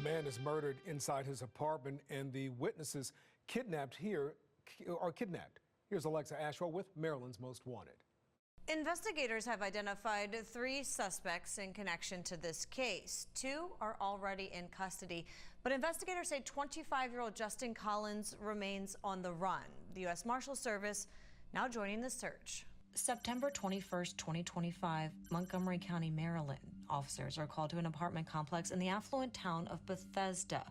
man is murdered inside his apartment and the witnesses kidnapped. Here's Alexa Ashwell with Maryland's Most Wanted. Investigators have identified 3 suspects in connection to this case. 2 are already in custody, but investigators say 25-year-old Justin Collins remains on the run. The U.S. Marshals Service now joining the search. September 21st, 2025, Montgomery County, Maryland. Officers are called to an apartment complex in the affluent town of Bethesda.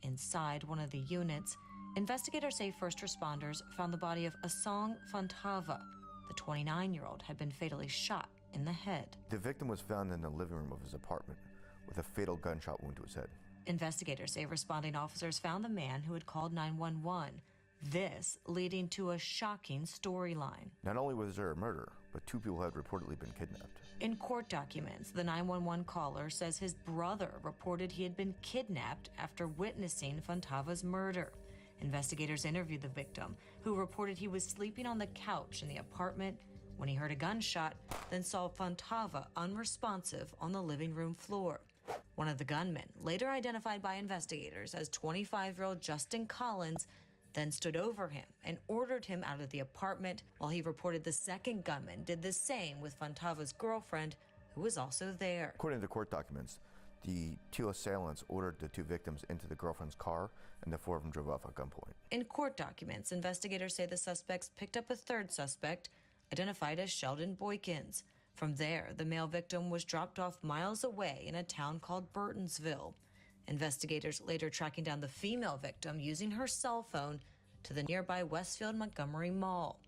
Inside one of the units, investigators say first responders found the body of Asong Fontava. The 29-year-old had been fatally shot in the head. The victim was found in the living room of his apartment with a fatal gunshot wound to his head. Investigators say responding officers found the man who had called 911. This leading to a shocking storyline. Not only was there a murder, but 2 people had reportedly been kidnapped. In court documents, the 911 caller says his brother reported he had been kidnapped after witnessing Fontava's murder. Investigators interviewed the victim, who reported he was sleeping on the couch in the apartment when he heard a gunshot, then saw Fontava unresponsive on the living room floor. One of the gunmen, later identified by investigators as 25-year-old Justin Collins, then stood over him and ordered him out of the apartment, while he reported the second gunman did the same with Fontava's girlfriend, who was also there. According to court documents, the 2 assailants ordered the 2 victims into the girlfriend's car, and the 4 of them drove off at gunpoint. In court documents, investigators say the suspects picked up a 3rd suspect, identified as Sheldon Boykins. From there, the male victim was dropped off miles away in a town called Burtonsville. Investigators later tracking down the female victim using her cell phone to the nearby Westfield Montgomery Mall.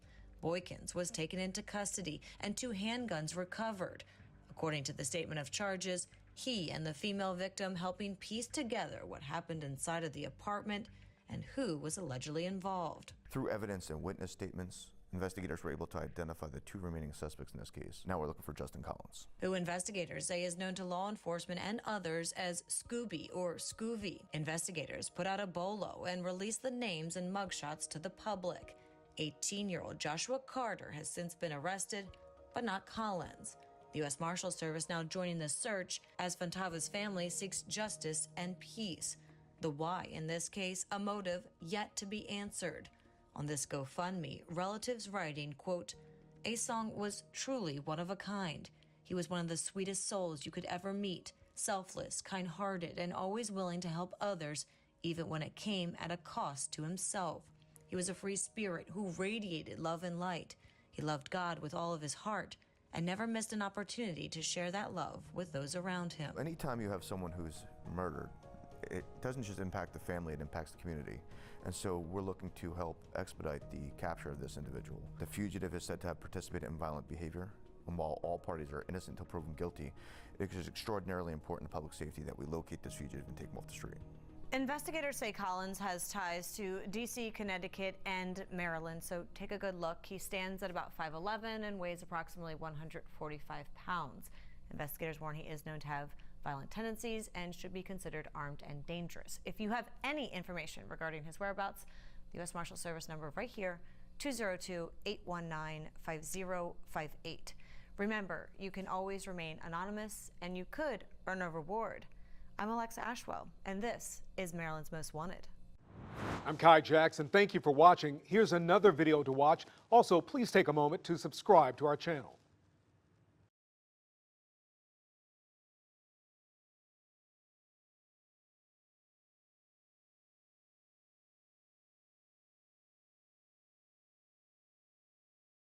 Boykins was taken into custody and 2 handguns recovered. According to the statement of charges, he and the female victim helping piece together what happened inside of the apartment and who was allegedly involved. Through evidence and witness statements, investigators were able to identify the 2 remaining suspects in this case. Now we're looking for Justin Collins, who investigators say is known to law enforcement and others as Scooby or Scoovy. Investigators put out a bolo and released the names and mugshots to the public. 18-year-old Joshua Carter has since been arrested, but not Collins. The U.S. Marshals Service now joining the search as Fontava's family seeks justice and peace. The why in this case, a motive yet to be answered. On this GoFundMe, relatives writing, quote, "Asong was truly one of a kind. He was one of the sweetest souls you could ever meet, selfless, kind-hearted, and always willing to help others, even when it came at a cost to himself. He was a free spirit who radiated love and light. He loved God with all of his heart and never missed an opportunity to share that love with those around him." Anytime you have someone who's murdered, it doesn't just impact the family, it impacts the community. And so we're looking to help expedite the capture of this individual. The fugitive is said to have participated in violent behavior, and while all parties are innocent until proven guilty, it is extraordinarily important to public safety that we locate this fugitive and take him off the street. Investigators say Collins has ties to D.C., Connecticut, and Maryland, so take a good look. He stands at about 5'11" and weighs approximately 145 pounds. Investigators warn he is known to have violent tendencies and should be considered armed and dangerous. If you have any information regarding his whereabouts, the U.S. Marshals Service number right here, 202-819-5058. Remember, you can always remain anonymous and you could earn a reward. I'm Alexa Ashwell, and this is Maryland's Most Wanted. I'm Kai Jackson. Thank you for watching. Here's another video to watch. Also, please take a moment to subscribe to our channel.